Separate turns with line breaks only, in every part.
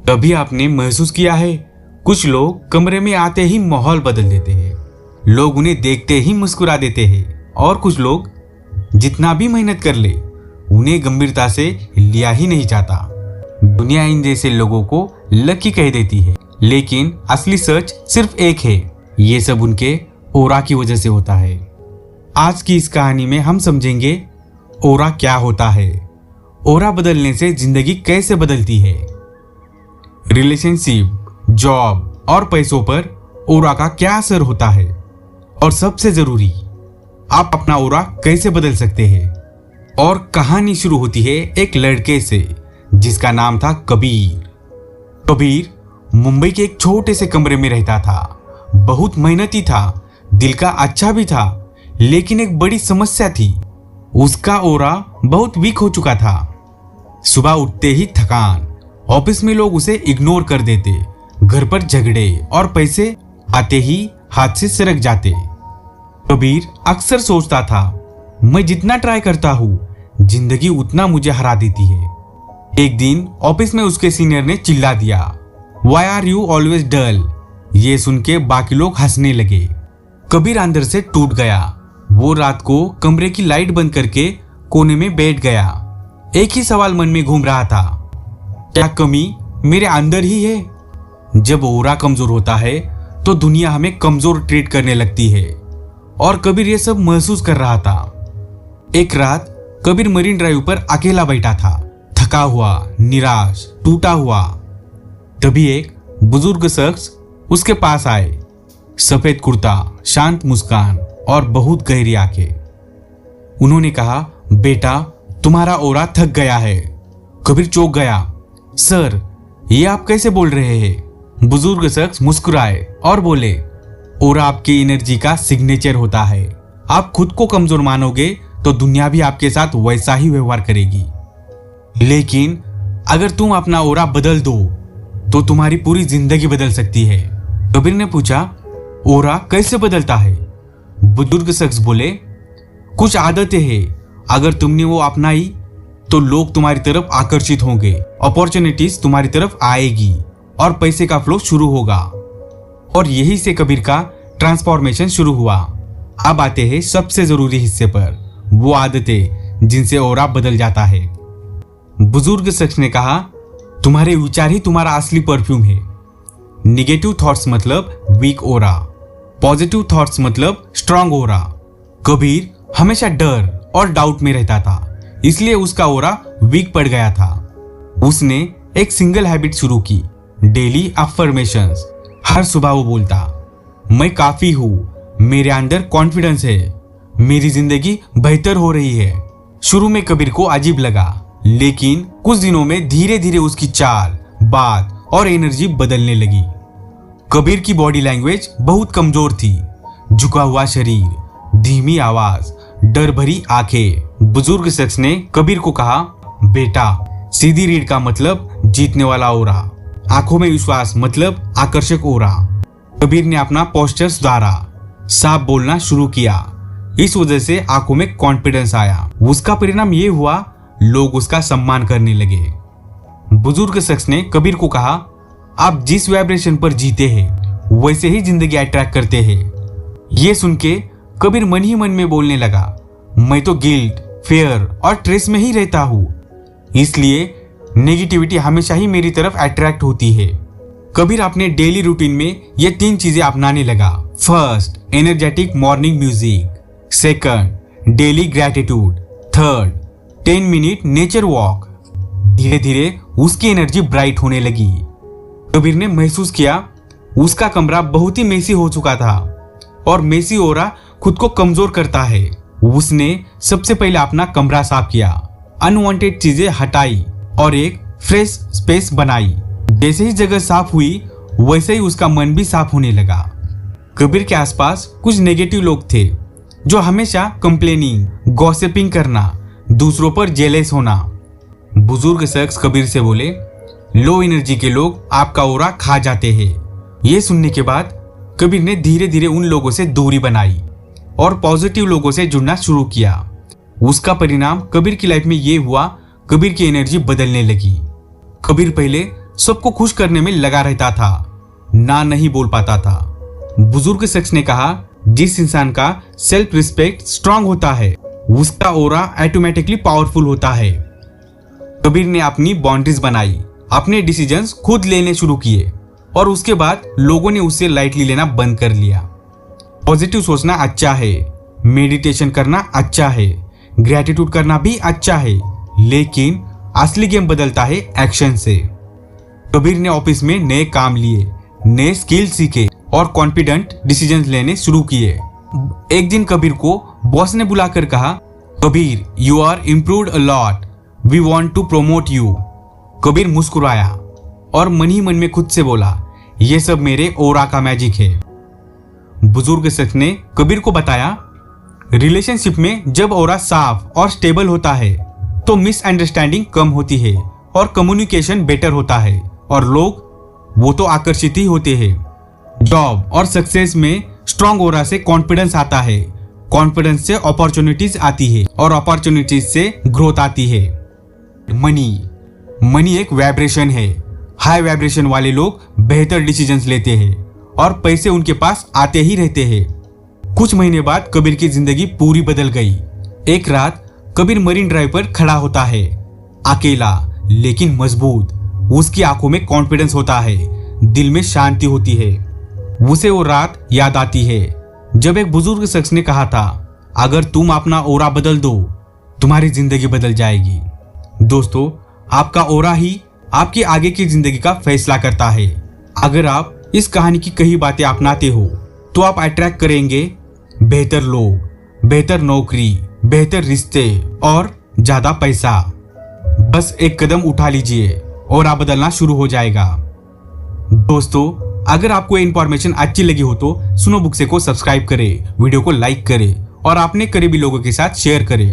कभी आपने महसूस किया है, कुछ लोग कमरे में आते ही माहौल बदल देते हैं, लोग उन्हें देखते ही मुस्कुरा देते हैं, और कुछ लोग जितना भी मेहनत कर ले उन्हें गंभीरता से लिया ही नहीं जाता। दुनिया इन जैसे लोगों को लकी कह देती है, लेकिन असली सच सिर्फ एक है, ये सब उनके ऑरा की वजह से होता है। आज की इस कहानी में हम समझेंगे ऑरा क्या होता है, ऑरा बदलने से जिंदगी कैसे बदलती है, रिलेशनशिप, जॉब और पैसों पर ऑरा का क्या असर होता है, और सबसे जरूरी, आप अपना ऑरा कैसे बदल सकते हैं। और कहानी शुरू होती है एक लड़के से जिसका नाम था कबीर। कबीर मुंबई के एक छोटे से कमरे में रहता था। बहुत मेहनती था, दिल का अच्छा भी था, लेकिन एक बड़ी समस्या थी, उसका ऑरा बहुत वीक हो चुका था। सुबह उठते ही थकान, ऑफिस में लोग उसे इग्नोर कर देते, घर पर झगड़े और पैसे आते ही हाथ से सरक जाते। कबीर अक्सर सोचता था, मैं जितना ट्राई करता हूं जिंदगी उतना मुझे हरा देती है। एक दिन ऑफिस में उसके सीनियर ने चिल्ला दिया, वाई आर यू ऑलवेज डल। ये सुन के बाकी लोग हंसने लगे। कबीर अंदर से टूट गया। वो रात को कमरे की लाइट बंद करके कोने में बैठ गया। एक ही सवाल मन में घूम रहा था, क्या कमी मेरे अंदर ही है? जब ऑरा कमजोर होता है तो दुनिया हमें कमजोर ट्रीट करने लगती है, और कबीर ये सब महसूस कर रहा था। एक रात कबीर मरीन ड्राइव पर अकेला बैठा था, थका हुआ, निराश, टूटा हुआ। तभी एक बुजुर्ग शख्स उसके पास आए। सफेद कुर्ता, शांत मुस्कान और बहुत गहरी आंखें। उन्होंने कहा, बेटा तुम्हारा ऑरा थक गया है। कबीर चौंक गया, सर ये आप कैसे बोल रहे हैं? बुजुर्ग शख्स मुस्कुराए और बोले, ऑरा आपकी एनर्जी का सिग्नेचर होता है। आप खुद को कमजोर मानोगे तो दुनिया भी आपके साथ वैसा ही व्यवहार करेगी, लेकिन अगर तुम अपना ऑरा बदल दो तो तुम्हारी पूरी जिंदगी बदल सकती है। कबीर ने पूछा, ऑरा कैसे बदलता है? बुजुर्ग शख्स बोले, कुछ आदतें हैं, अगर तुमने वो अपनाई तो लोग तुम्हारी तरफ आकर्षित होंगे, अपॉर्चुनिटीज तुम्हारी तरफ आएगी और पैसे का फ्लो शुरू होगा। और यही से कबीर का ट्रांसफॉर्मेशन शुरू हुआ। अब आते हैं सबसे जरूरी हिस्से पर, वो आदतें जिनसे ऑरा बदल जाता है। बुजुर्ग शख्स ने कहा, तुम्हारे विचार ही तुम्हारा असली परफ्यूम है। निगेटिव थॉट्स मतलब वीक ऑरा, पॉजिटिव थॉट्स मतलब स्ट्रांग ऑरा। कबीर हमेशा डर और डाउट में रहता था, इसलिए उसका ऑरा वीक पड़ गया था। उसने एक सिंगल हैबिट शुरू की, डेली अफर्मेशंस। हर सुबह वो बोलता, मैं काफी हूं, मेरे अंदर कॉन्फिडेंस है, मेरी जिंदगी बेहतर हो रही है। शुरू में कबीर को अजीब लगा, लेकिन कुछ दिनों में धीरे धीरे उसकी चाल, बात और एनर्जी बदलने लगी। कबीर की बॉडी लैंग्वेज बहुत कमजोर थी, झुका हुआ शरीर, धीमी आवाज, डर भरी आंखें। बुजुर्ग शख्स ने कबीर को कहा, बेटा सीधी रीढ़ का मतलब जीतने वाला ऑरा, आंखों में विश्वास मतलब आकर्षक ऑरा। कबीर ने अपना पोस्चर सुधारा, साफ बोलना शुरू किया। इस वजह से आंखों में कॉन्फिडेंस आया। उसका परिणाम ये हुआ, लोग उसका सम्मान करने लगे। बुजुर्ग शख्स ने कबीर को कहा, आप जिस वाइब्रेशन पर जीते हैं वैसे ही जिंदगी अट्रैक्ट करते हैं। ये सुन के कबीर मन ही मन में बोलने लगा, मैं तो गिल्ट, फेयर और स्ट्रेस में ही रहता हूँ, इसलिए नेगेटिविटी हमेशा ही मेरी तरफ अट्रैक्ट होती है। कबीर अपने डेली रूटीन में ये 3 चीजें अपनाने लगा। First, energetic morning music. Second, daily gratitude. Third, 10 minute nature walk. धीरे धीरे उसकी एनर्जी ब्राइट होने लगी। कबीर ने महसूस किया उसका कमरा बहुत ही मेसी हो चुका था, और मेसी ऑरा खुद को कमजोर करता है। उसने सबसे पहले अपना कमरा साफ किया, अनवांटेड चीजें हटाई और एक फ्रेश स्पेस बनाई। जैसे ही जगह साफ हुई वैसे ही उसका मन भी साफ होने लगा। कबीर के आसपास कुछ नेगेटिव लोग थे जो हमेशा कंप्लेनिंग, गॉसिपिंग करना, दूसरों पर जेलस होना। बुजुर्ग शख्स कबीर से बोले, लो एनर्जी के लोग आपका ऑरा खा जाते हैं। ये सुनने के बाद कबीर ने धीरे धीरे उन लोगों से दूरी बनाई और पॉजिटिव लोगों से जुड़ना शुरू किया। उसका परिणाम कबीर की लाइफ में ये हुआ, कबीर की एनर्जी बदलने लगी। कबीर पहले सबको खुश करने में लगा रहता था, ना नहीं बोल पाता था। बुजुर्ग शख्स ने कहा, जिस इंसान का सेल्फ रिस्पेक्ट स्ट्रांग होता है उसका ऑरा ऑटोमेटिकली पावरफुल होता है। कबीर ने अपनी बाउंड्रीज बनाई, अपने डिसीजंस खुद लेने शुरू किए और उसके बाद लोगों ने उससे लाइटली लेना बंद कर लिया। पॉजिटिव सोचना अच्छा है, मेडिटेशन करना अच्छा है, ग्रेटिट्यूड करना भी अच्छा है, लेकिन असली गेम बदलता है एक्शन से। कबीर ने ऑफिस में नए काम लिए, नए स्किल सीखे और कॉन्फिडेंट डिसीजंस लेने शुरू किए। एक दिन कबीर को बॉस ने बुलाकर कहा, Kabir you are improved a lot, we want to promote you. Kabir मुस्कुराया और मन ही मन में खुद से बोला, यह सब मेरे ऑरा का मैजिक है। बुजुर्ग शख्स ने कबीर को बताया, रिलेशनशिप में जब ऑरा साफ और स्टेबल होता है तो मिसअंडरस्टैंडिंग कम होती है और कम्युनिकेशन बेटर होता है और लोग वो तो आकर्षित ही होते हैं। जॉब और सक्सेस में स्ट्रॉन्ग ऑरा से कॉन्फिडेंस आता है, कॉन्फिडेंस से अपॉर्चुनिटीज आती है और अपॉर्चुनिटीज से ग्रोथ आती है। मनी एक वाइब्रेशन है। हाई वाइब्रेशन वाले लोग बेहतर डिसीजंस लेते हैं और पैसे उनके पास आते ही रहते हैं। कुछ महीने बाद कबीर की जिंदगी पूरी बदल गई। एक रात कबीर मरीन ड्राइव पर खड़ा होता है, अकेला लेकिन मजबूत। उसकी आंखों में कॉन्फिडेंस होता है, दिल में शांति होती है। उसे वो रात याद आती है जब एक बुजुर्ग शख्स ने कहा था, अगर तुम अपना ऑरा बदल दो तुम्हारी जिंदगी बदल जाएगी। दोस्तों, आपका ऑरा ही आपकी आगे की जिंदगी का फैसला करता है। अगर आप इस कहानी की कई बातें अपनाते हो तो आप अट्रैक्ट करेंगे बेहतर लोग, बेहतर नौकरी, बेहतर रिश्ते और ज्यादा पैसा। बस एक कदम उठा लीजिए और आप बदलना शुरू हो जाएगा। दोस्तों, अगर आपको ये इंफॉर्मेशन अच्छी लगी हो तो सुनो बुक्से को सब्सक्राइब करें, वीडियो को लाइक करें और अपने करीबी लोगों के साथ शेयर करें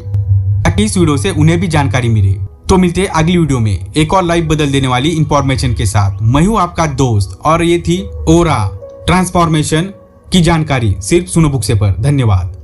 ताकि इस वीडियो से उन्हें भी जानकारी मिले। तो मिलते हैं अगली वीडियो में एक और लाइफ बदल देने वाली इंफॉर्मेशन के साथ। मैं हूं आपका दोस्त और ये थी ऑरा ट्रांसफॉर्मेशन की जानकारी सिर्फ सुनो बुक्से पर। धन्यवाद।